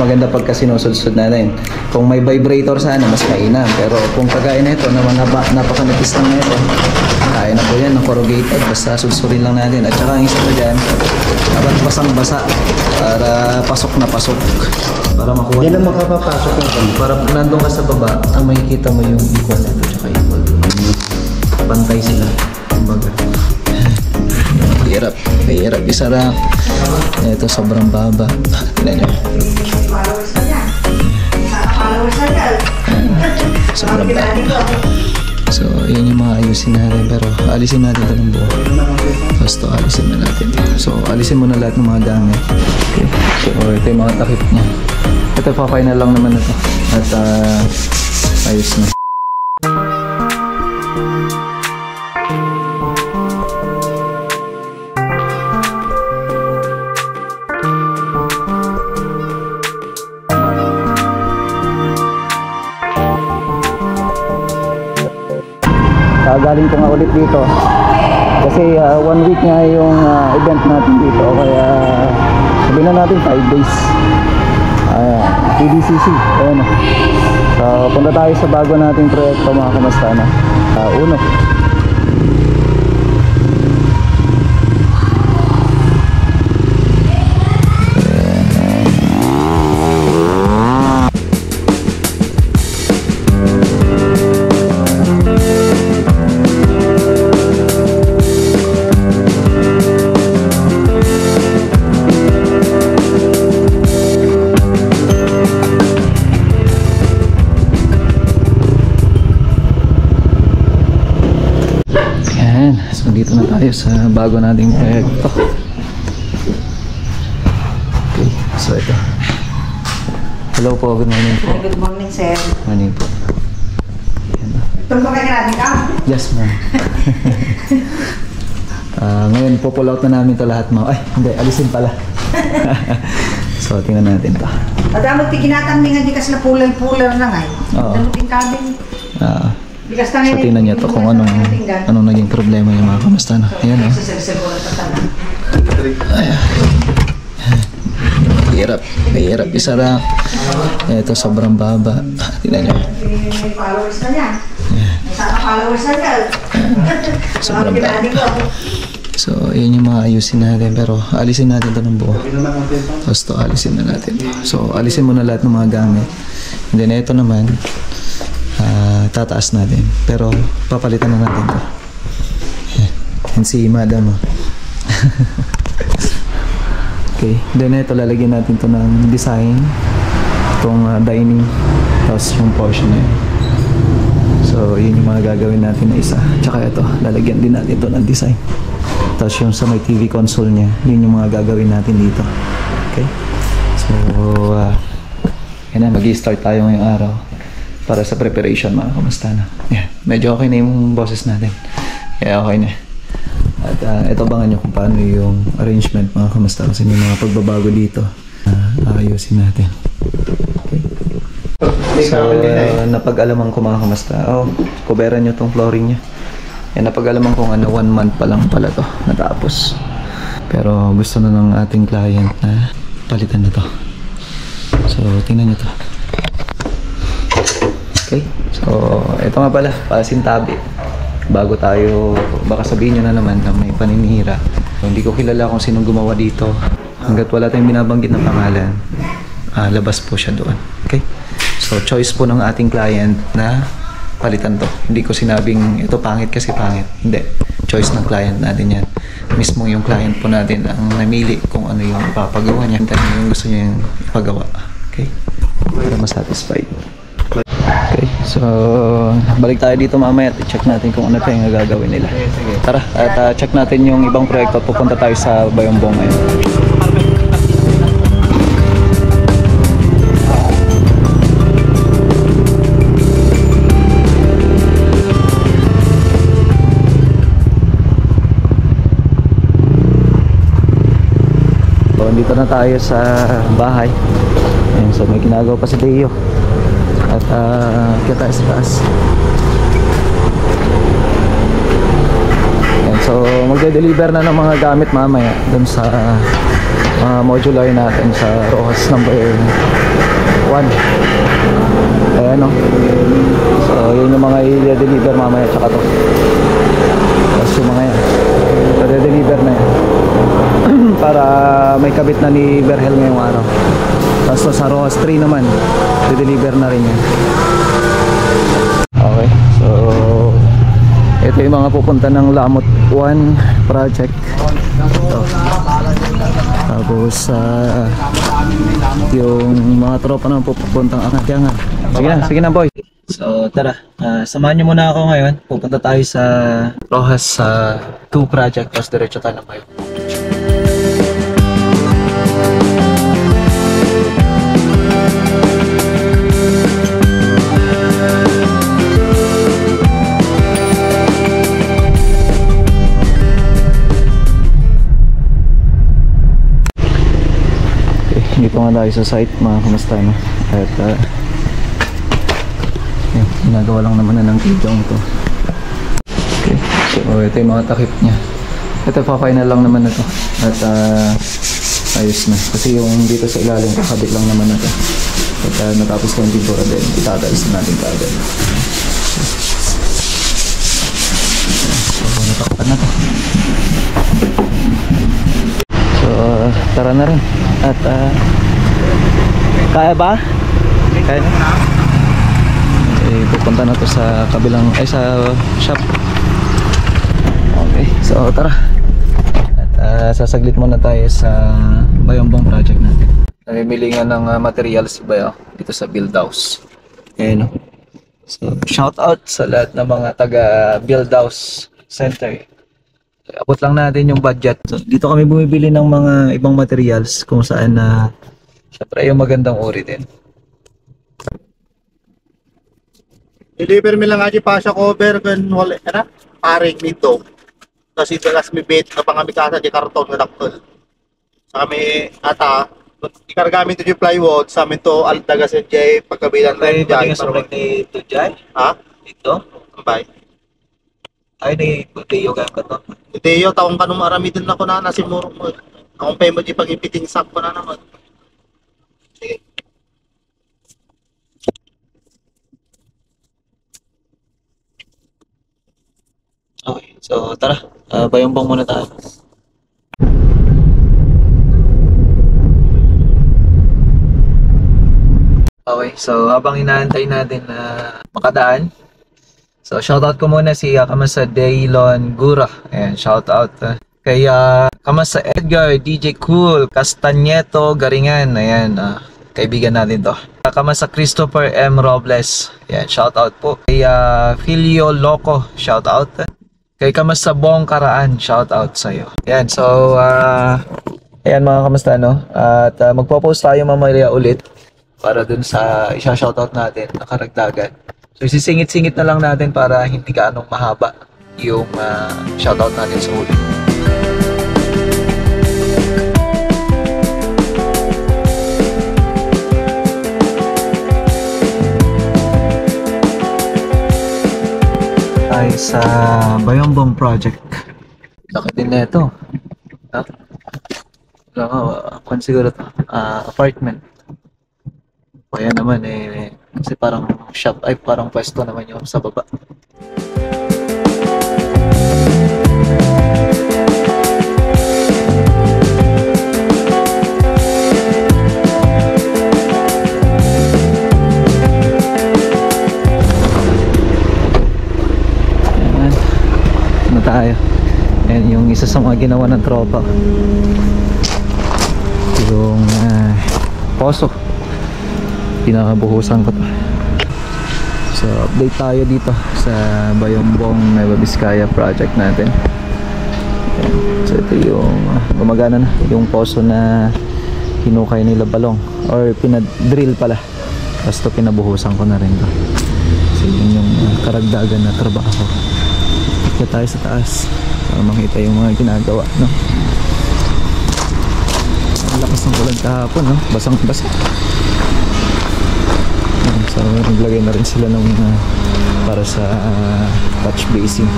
maganda pagka sinusulsud natin. Kung may vibrator sana, mas mainam. Pero kung kagaya nito, naman napakanipis lang nito, kaya na po yan ng corrugated. Basta sulsurin lang natin. At saka ang isa pa dyan, dapat basang-basa para pasok na pasok. Para makuha. Yan ang makapapasok yung kami. Para nandun ka sa baba, ang makikita mo yung equal nito tsaka equal. Pantay sila. Kumbaga. Mahirap isara. Ito sobrang baba. Tignan nyo. Sobrang baba. So, yun yung mga ayusin natin. Pero alisin natin ito ng buo. Tapos ito, alisin na natin. So, alisin mo na lahat ng mga gamit. Okay. So, ito yung mga takip niya. Ito, pa-final lang naman ito. At ayos na. Galing ko nga ulit dito kasi 1 week nga yung event natin dito, kaya sabihin na natin 5 days. PDCC, ayun. So punta tayo sa bago nating proyekto mga kamastana. Uno. So dito na tayo sa bago nating proyekto. Okay, so ito. Hello po, good morning po. Good morning, sir. Morning po. Tulong ka natin ka? Yes, ma'am. Ngayon po pull out na namin ito lahat, ma'am. Ay, hindi, alisin pala. So tingnan natin ito. Adamot tiginatambing di kas na pulal-pulal na nga. Damot ting kabing. So tingnan niyo to kung anong naging problema yung mga kamastana. Ayan, oh. Mahirap isara. Ito sobrang baba. Tingnan niyo. May followers na niya. May followers na niya. Sobrang baba. So yun yung mga ayusin natin, pero alisin natin ito ng buo. Tapos ito alisin na natin. So alisin mo na lahat ng mga gamit. And then ito naman tataas natin, pero papalitan na natin ito. And si madam. Okay, then ito lalagyan natin ito ng design, itong dining, tapos yung portion na yun. So yun yung mga gagawin natin na isa. Tsaka ito, lalagyan din natin ito ng design. Tapos yung sa may TV console nya, yun yung mga gagawin natin dito. Okay, so yan na, mag-i-start tayo ngayong araw para sa preparation mga kamastana. Yeah, medyo okay na yung boses natin. Yeah, okay na. At ito abangan nyo kung paano yung arrangement mga kamastana kasi may mga pagbabago dito. Ayusin natin. Okay. So, napag-alaman ko mga kamastana. Oh, kuberan nyo tong flooring nya. Yan, napag-alaman ko 1 month pa lang pala to natapos. Pero gusto na ng ating client na palitan na to. So, tingnan nyo to. Okay, so ito nga pala, pasintabi. Bago tayo, baka sabihin nyo na naman na may paninira. So, hindi ko kilala kung sinong gumawa dito. Hanggat wala tayong binabanggit na pangalan, labas po siya doon. Okay, so choice po ng ating client na palitan to. Hindi ko sinabing ito pangit kasi pangit. Hindi, choice ng client natin yan. Mismo yung client po natin ang namili kung ano yung ipapagawa niya. Yung gusto niya yung ipagawa. Okay, para masatisfied. Okay, so balik tayo dito mamaya at check natin kung ano pa yung gagawin nila. Tara, at check natin yung ibang proyekto at pupunta tayo sa Bayombong ngayon. So, dito na tayo sa bahay. Ayan, so may ginagawa pa si Deo. At kita sa taas. Ayan, so magde-deliver na ng mga gamit mamaya dun sa modular natin sa Rojas number 1. Ayan, no? So yun yung mga i-deliver mamaya, tsaka to. Tapos yung mga yan, so i-deliver na yan para may kabit na ni Berhel ngayong araw. Tapos sa Rojas 3 naman, i-deliver na rin yan. Okay, so ito yung mga pupunta ng Lamot 1 project. Ito. Tapos yung mga tropa naman pupuntang Akatyangan. Sige na boy. So tara, samahan nyo muna ako ngayon. Pupunta tayo sa Rojas 2 project. Tapos diretso tayo na kayo. Dito nga tayo sa site, mga kamusta, no? At ginagawa lang naman na ng kijong to. Okay, so ito yung mga takip nya. Ito pa-final lang naman na to. At ayos na, kasi yung dito sa ilalim kakabit lang naman na to. At natapos ko yung pintura din, itatalis na natin kaagad. So natakpan na to. So tara na rin. At kaya ba? Kaya na? Pupunta na to sa kabilang, sa shop. Okay, so tara. At sasaglit muna tayo sa Bayombong project natin. Namimili nga ng materials si Bayo dito sa Build House. Ayan, no? So shout out sa lahat ng mga taga Build House Center. Abot lang natin yung budget. So, dito kami bumibili ng mga ibang materials kung saan syempre yung magandang uri din. Deliver mi lang aja pa sa cover kan wala na paring nito. Kasi talas mi bet na pangami kasa di karton nga daktol. Sa kami ata ikargami to di plywood sa amin to aldaga sa jay pagkabilan na jay para ni to jay. Ha? Dito? Bye. Ay ni Teo ka to. Teo taong kanong marami din ako na nasimurong mo. Akong pay mo di pag-ipiting sak ko na naman. Sige. Okay, so tara. Bayombong muna tayo. Okay, so habang inaantay natin na makadaan, so shoutout ko muna si Kamasa Daylon Gura. Ayan, shoutout kay Kamasa Edgar, DJ Cool, Castañeto, Garingan. Ayan, kaibigan natin to. Kamasa Christopher M. Robles. Ayan, shoutout po. Kay Filio Loco, shoutout. Kay Kamasa Bong Karaan, shoutout sa'yo. Ayan, so ayan mga kamusta, no? At magpo-post tayo mamaya ulit para dun sa isa-shoutout natin na karagdagan. So isisingit-singit na lang natin para hindi gaanong mahaba yung shoutout natin sa huli. Tayo sa Bayombong project. Laki din na ito. Kung siguro ito, apartment. Kaya naman kasi parang shop ay parang pwesto naman yung sa baba. Ayan. Ano tayo? Ayan yung isa sa mga ginawa ng tropa. Yung poso. Pinakabuhusan ko to. So update tayo dito sa Bayombong Nueva Vizcaya project natin. Ayan. So ito yung gumagana na yung poso na hinukay nila balong or pinadrill pala. Tapos ito pinabuhusan ko na rin to. So yun yung karagdagan na trabaho. Kaya tayo sa taas para makita yung mga ginagawa, no? Ang lakas ng ulan kahapon, no? Basang basa. So naglagay na rin sila ng para sa touch basing.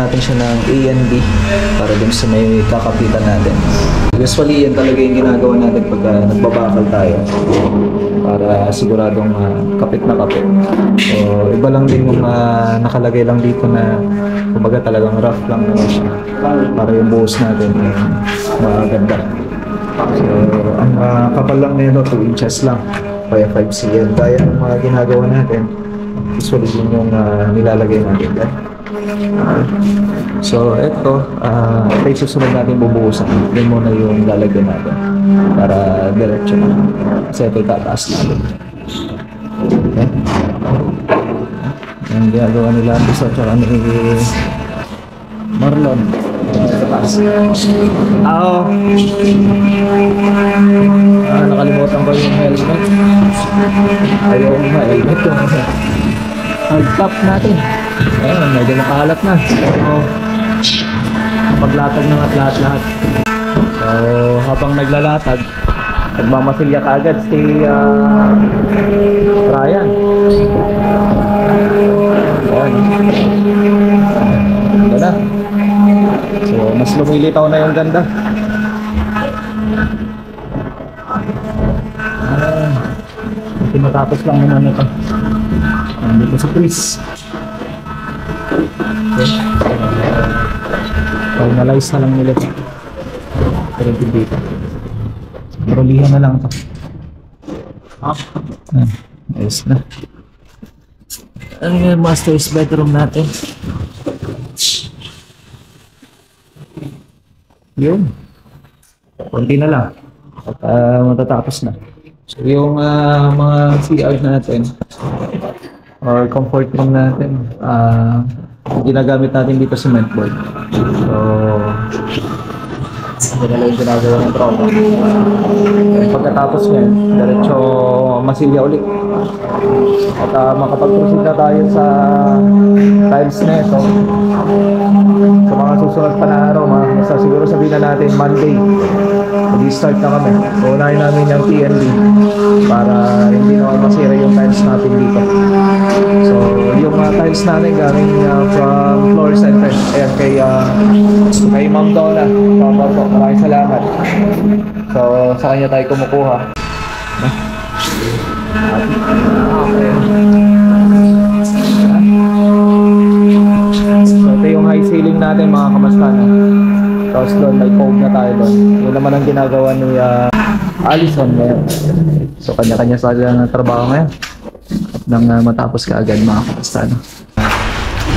natin siya ng A and B para dun sa may kakapitan natin. Usually yan talaga yung ginagawa natin pag nagbabakal tayo para siguradong kapit na kapit. So iba lang din yung nakalagay lang dito na kumbaga talagang rough lang naman siya para yung buhos natin maganda. So ang kapal lang nito 2 inches lang, kaya 5 cm. Kaya ng mga ginagawa natin, usually din yung nilalagay natin dyan. So ito, ito yung susunod natin bubuhusan. Yan muna yung lalagyan natin para diretso na. Kasi ito itataas natin. Okay. Yung ginagawa nila ang gusto tsaka ni Marlon. Itataas. Nakalimutan ko yung helmet. Ayaw nga, helmet yung hard-top natin. Ayun, medyo makahalat na. So, paglatag ng at lahat-lahat. So, habang naglalatag, nagmamasilya ka agad si Ryan. Ayan. Ganda na. So, mas lumilitaw na yung ganda. Tinatapos lang naman ito. Dito sa Chris. Okay. Finalize na lang nila ito. Pero dito. Marulihan na lang ito. Ayos na. Ano yung master's bedroom natin? Yun. Kunti na lang. At matatapos na. So yung mga CR natin or comfort room natin, ginagamit natin dito cement board. So yun na lang yung ginagawa ng tropa. Pagkatapos ngayon, diretso masilya ulit. At makapag-proceed na tayo sa tiles na ito. Sa mga susunod pa na araw, siguro sabihin na natin Monday, mag-start na kami. So unahin namin yung TNB para hindi naman masira yung tiles natin dito. So yung tiles natin galing from Floor Center. Ayan, kay Ma'am Donna. Maraming salamat. So sa kanya tayo kumukuha. So ito yung high ceiling natin mga kamastana. Tapos doon may cove na tayo doon. Yun naman ang ginagawa ni Allison ngayon. So kanya-kanya sa ng trabaho ngayon. At nang matapos ka agad mga kamastana.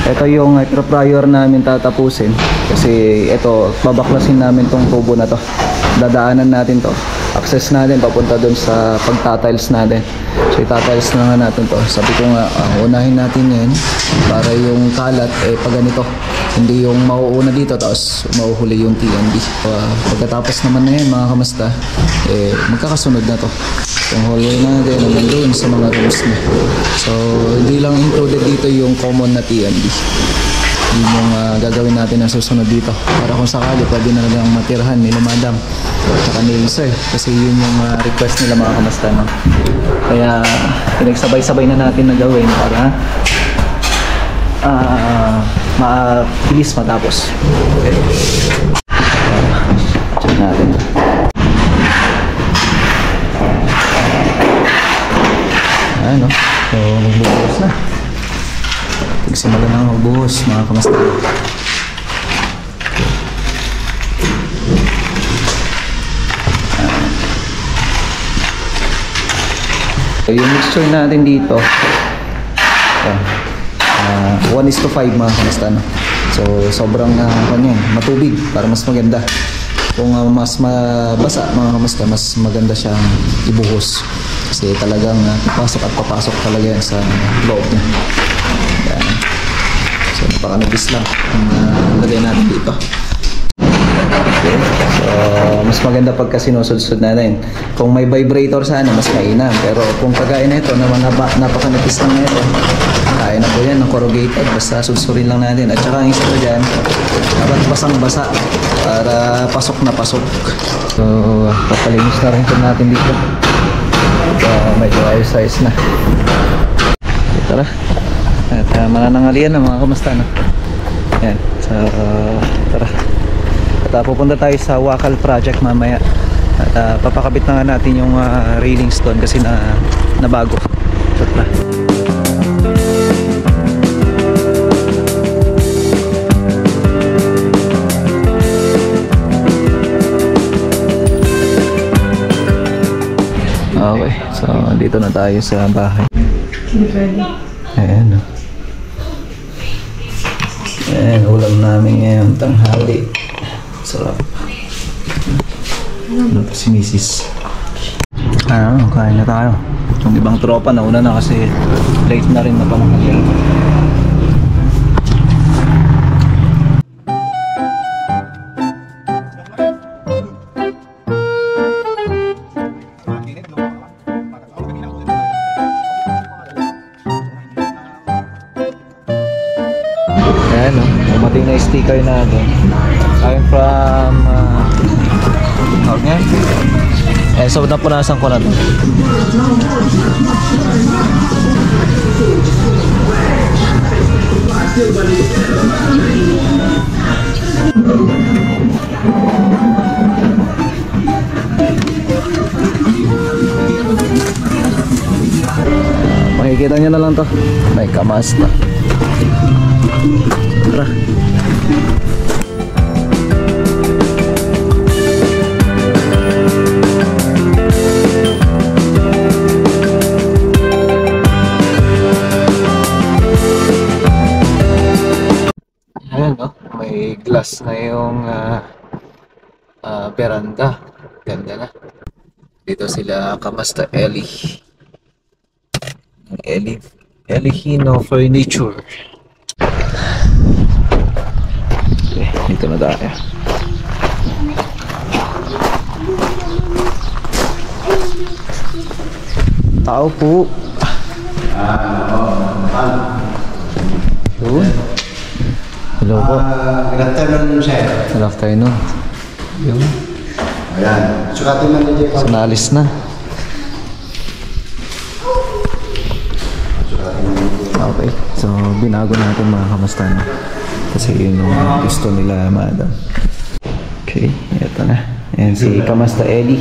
Ito yung air fryer namin tatapusin. Kasi ito, babaklasin namin tong tubo na to. Dadaanan natin to. Access natin papunta doon sa pagtatiles natin. So itatiles na nga natin to. Sabi ko nga, unahin natin yan para yung kalat pag ganito. Hindi yung mauuna dito tapos mauhuli yung TNB. Pagkatapos naman na yan mga kamasta, magkakasunod na to. Yung hallway natin naman doon sa mga rooms na. So hindi lang included dito yung common na TNB. Yun yung gagawin natin na susunod dito. Para kung sakali pwede na lang matirhan nila madam at ni sir. Kasi yun yung request nila mga kamasta. No? Kaya pinagsabay-sabay na natin na gawin para mabilis matapos. Okay. Check natin. Ano? So magbubuhos na. Nagsimula na magbuhos mga kamasta. So yung mixture natin dito 1:5 mga kamasta. So sobrang matubig para mas maganda. Kung mas mabasa mga kamasta, mas maganda siyang ibuhos. Kasi talagang papasok at papasok talaga yan sa loob niya. Yan. So napakanabis lang ang lagay natin dito. Okay. So mas maganda pagka sinusudsud natin. Kung may vibrator sana, mas mainam. Pero kung kagaya na ito, napakanipis lang na ito, kaya na po yan ng corrugated. Basta susurin lang natin. At saka ang isa ko dyan, dapat basang-basa para pasok na pasok. So papalinis na rin natin dito. Medyo ayos-ayos na. Okay, tara. At mananangalian na mga kamasta na. Yan. So, tara. At pupunta tayo sa Wakal project mamaya. At papakabit na nga natin yung railings doon kasi nabago. So, tara. Okay, so dito na tayo sa bahay. Ayan. Ayan, ulam namin ngayon, tanghali. Sarap. Ano to si Mrs. Kain na tayo. Yung ibang tropa nauna na kasi late na rin na panahon. Ayan o, dumating na yung sticker natin. I'm from tawag niya? So napunasan ko na to. Makikita nyo na lang to. May kamas na. Tara. Ayan no, may glass na yung veranda. Ganda na. Dito sila kamasta Ellie Hino Furniture. Okay, dito na tayo. Tao po. Hello po. Good afternoon, sir. Good afternoon. Yung Ayan. Sukatin mo na dyan. sinalis na. Okay. So, binago natin mga kamusta na. Kasi yun yung gusto nila, madam. Okay. Ito na. Ayan si Kamasta Ellie.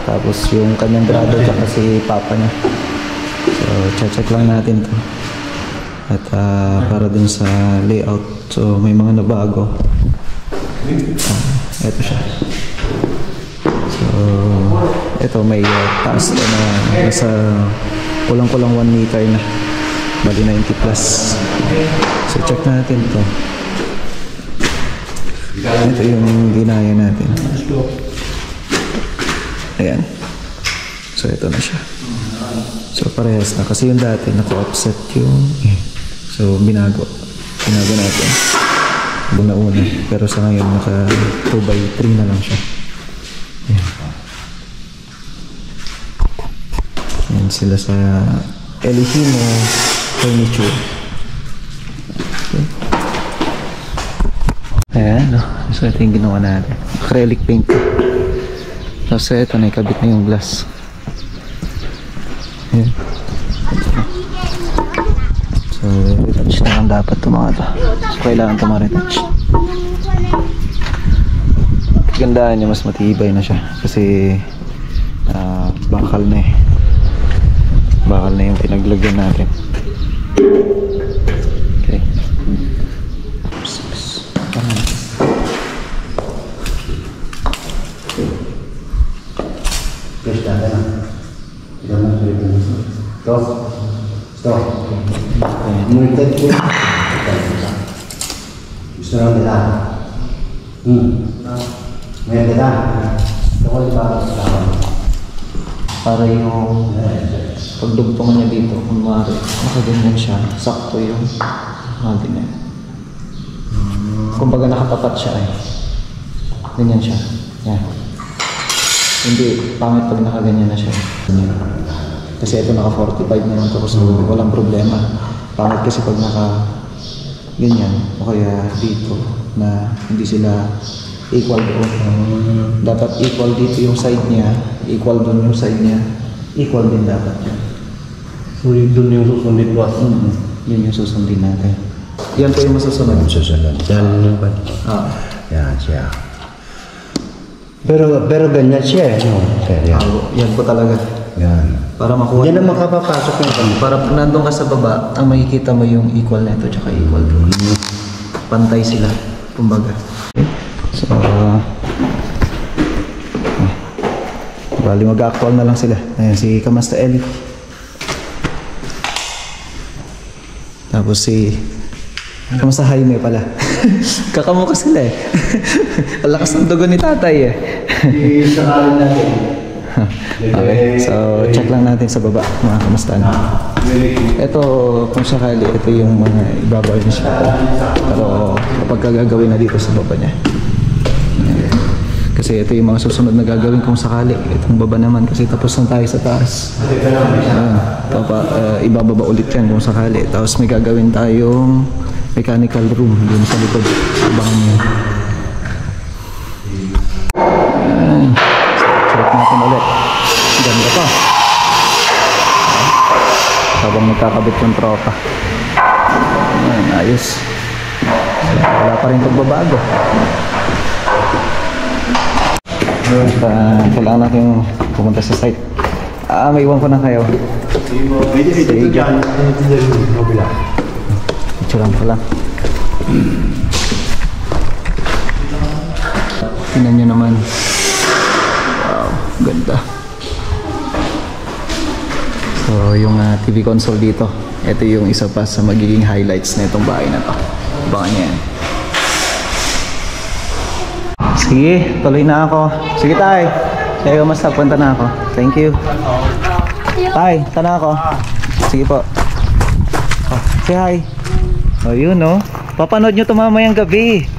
Tapos yung kanyang brother tsaka si papa niya. So, check lang natin to. At para dun sa layout. So, may mga nabago. Ito siya. So, ito may taas na nasa kulang-kulang 1 meter na. Bali 90 plus. So, check natin to. Ito yung ginaya natin. Ayan. So, ito na siya. So, parehas na. Kasi yung dati, naka-offset yung... So, binago natin. Una-una. Pero sa ngayon, naka 2x3 na lang siya. Ayan. Ayan sila sa Ellie Hino Furniture. Okay. Ayan, no? So, ito yung ginawa natin. Acrylic paint. Tapos, ito na, ikabit na yung glass. Ayan. So, retouch na lang dapat ito mga ito. So, kailangan ito ma-retouch. Gandaan niya, mas matibay na siya. Kasi, bakal na eh. Bakal na yung pinaglagyan natin. Okay. Stop. Multad ko. Gusto lang nila. Ngayon nila. Ako ba? Para yung pagdugtong niya dito, kung maaari, nakaganyan siya, sakto yung ganyan. Kumbaga nakatapat siya eh. Ganyan siya. Yan. Hindi, pangit pag nakaganyan na siya. Ganyan. Kasi ito naka 45 naman to, so walang problema. Pangit kasi pag naka ganyan, o kaya dito, na hindi sila equal doon. Dapat equal dito yung side niya, equal doon yung side niya, equal din dapat yun. So, doon yung susundin boss. Yun yung susundin natin. Yan po yung masusunod. Susunod. Yan ba? Yan siya. Pero ganyan siya eh. No? Sir, yan. Yan po talaga. Yan. Para makuha. Yan ang makapapasok yung kanya. Para nandun ka sa baba, ang makikita mo yung equal na ito tsaka equal to. Pantay sila, kumbaga. Okay. So, bali mag-actual na lang sila. Ayan, si Kamasta Eli. Tapos si Kamasta Jaime pala. Kakamukha sila eh. Ang lakas ng dugo ni tatay eh. Isakalin natin. Okay, so check lang natin sa baba mga kamustaan. Ito kung sakali, ito yung mga ibabaw niya siya. Pero kapag gagawin na dito sa baba niya. Kasi ito yung mga susunod na gagawin kung sakali. Itong baba naman kasi tapos na tayo sa taas. Ibababa ulit yan kung sakali. Tapos may gagawin tayong mechanical room dun sa likod. Abangan niyo. Check natin ulit. Ganda pa. Habang magkakabit yung tropa. Ayan, ayos. So, wala pa rin pagbabago. Kailangan natin pumunta sa site. May iwan ko na kayo. Ito dyan. Ito dyan. Mabila. Itsura ko lang. Tingnan nyo naman. Wow, ganda. So yung TV console dito, ito yung isa pa sa magiging highlights na itong bahay na to. Abangan nyo yan. Sige, tuloy na ako. Sige tay. Sige, mas punta na ako. Thank you. Tay, tana ako. Sige po. Oh, say hi. Oh, yun no. Papanood nyo ito mamayang gabi.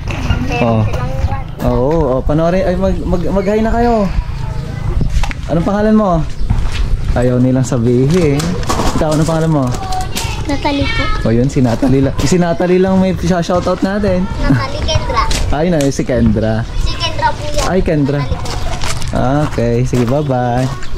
Oh. Oo, panoorin. Ay, mag-hi na kayo. Anong pangalan mo? Ayaw nilang sabihin. Ikaw, anong pangalan mo? Natalie po. O yun, si Natalie lang. Si Natalie lang may shoutout natin. Natalie Kendra. Ay, na, si Kendra. Si Kendra po yan. Ay, Kendra. Okay, sige, bye-bye.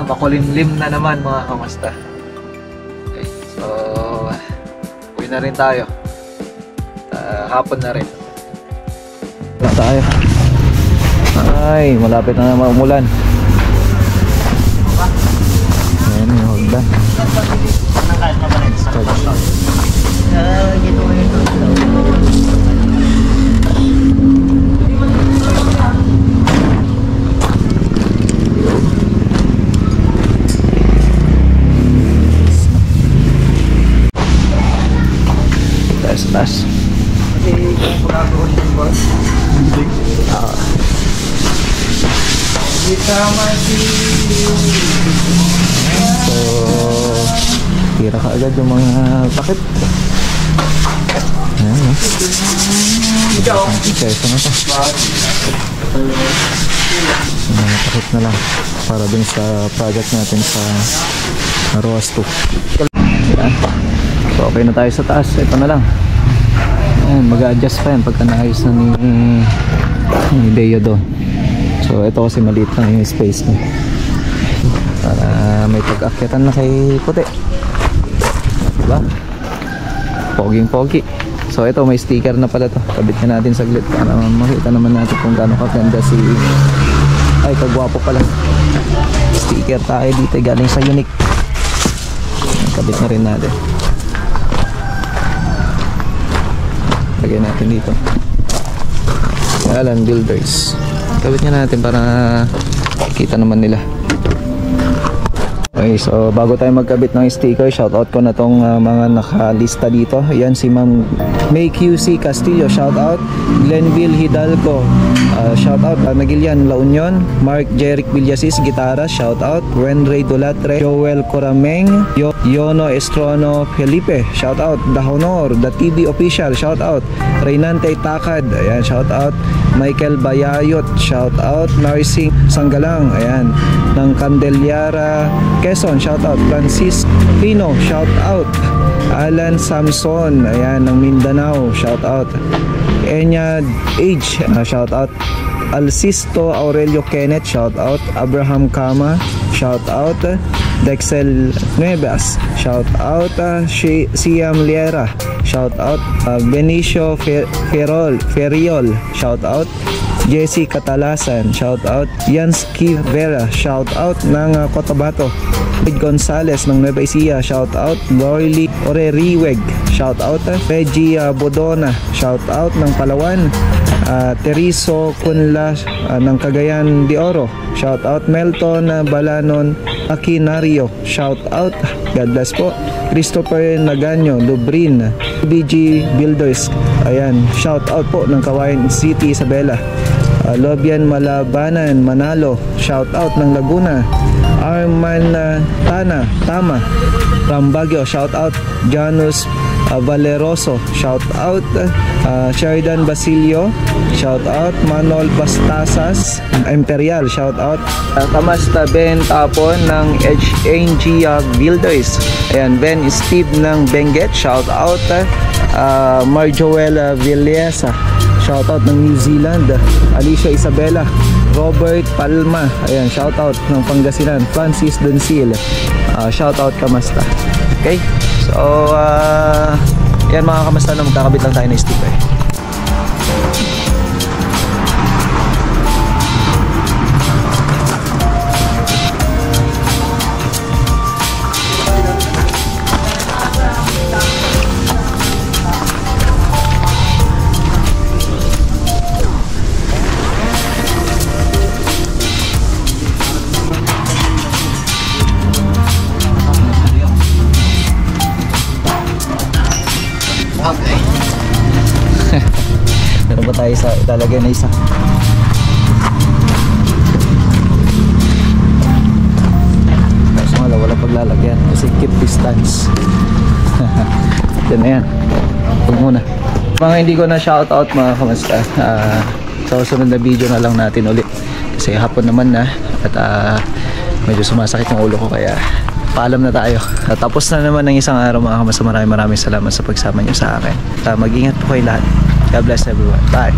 Makulimlim na naman mga kamasta. Okay, so uwi na rin tayo. Hapon na rin. Wala tayo. Ay, malapit na naman umulan. Ayan yung hagdan. Taas. So, tira ka agad yung mga takip. Ayan, no? Okay, so na to. Mga takip na lang para dun sa project natin sa Roas 2. Ayan. So, okay na tayo sa taas. Ito na lang. Ayan, mag-a-adjust pa yan pagka naayos na ni Deo doon. So ito kasi maliit lang yung space niya para may pag-akyatan na kay puti, diba? Poging pogi. So ito may sticker na pala to. Kabit na natin saglit para makita naman natin kung gaano kaganda si ay kagwapo pala. Sticker tayo dito galing sa Unique. Kabit na rin natin. Lagay natin dito. Alan Builders. Kabit nga natin para kita naman nila. Okay, so bago tayo magkabit ng sticker, shoutout ko na tong mga nakalista dito. Ayan, si Ma'am May QC Castillo, shoutout. Glenville Hidalgo, shoutout. Nagilian La Union. Mark Jeric Villasis, gitara, shoutout. Wenray Dolatre, Joel Corameng, Yono Estrono Felipe, shoutout. The Honor, The TV Official, shoutout. Reynante Takad, ayan, shoutout. Michael Bayayot, shoutout. Narsing Sanggalang, ayan, ng Candeliara Quezon, shoutout. Francis Pino, shoutout. Alan Samson, ayan, ng Mindanao, shoutout. Enya Age, shoutout. Alcisto Aurelio Kenneth, shoutout. Abraham Kama, shoutout. Dexel Nuevas, shoutout. Siam Liera, shoutout. Benicio Feriol, shoutout. Jesse Catalasan, shoutout. Yansky Vera, shoutout ng Cotabato. Gonzales ng Nueva Ecija, shoutout. Dorly Oreriweg, shoutout. Reggie Bodona, shoutout ng Palawan. Teriso Kunla ng Cagayan de Oro, shoutout. Melton Balanon Aquinario, shoutout. God bless po. Christopher Naganyo Lubrin, BG Builders, ayan, shoutout po ng Kawayan City, Isabela. Lobian Malabanan Manalo, shoutout ng Laguna. Arman Tama from Baguio, shoutout. Janus Valeroso, shoutout. Sheridan Basilio, shoutout. Manol Bastasas Imperial, shoutout. Kamasta Ben Tapon ng HNG Builders, ayan. Ben Steve ng Benguet, shoutout. Marjoel Villesa, shoutout ng New Zealand. Alicia Isabela, Robert Palma, ayan, shoutout ng Pangasinan. Francis Doncil, shoutout Kamasta. Okay, so yan mga Kamasta, na magkakabit lang tayo ng sticker. Meron ba tayo isa? Italagay na isa. Kaso nga wala paglalagyan kasi keep distance. Yan na yan. Huwag muna. Mga hindi ko na shoutout mga Kamasta, sa susunod na video na lang natin ulit kasi hapon naman na at medyo sumasakit yung ulo ko, kaya paalam na tayo. Tapos na naman ng isang araw mga Kamasta. Maraming salamat sa pagsama nyo sa akin. Mag-ingat po kayo lahat. God bless everyone. Bye.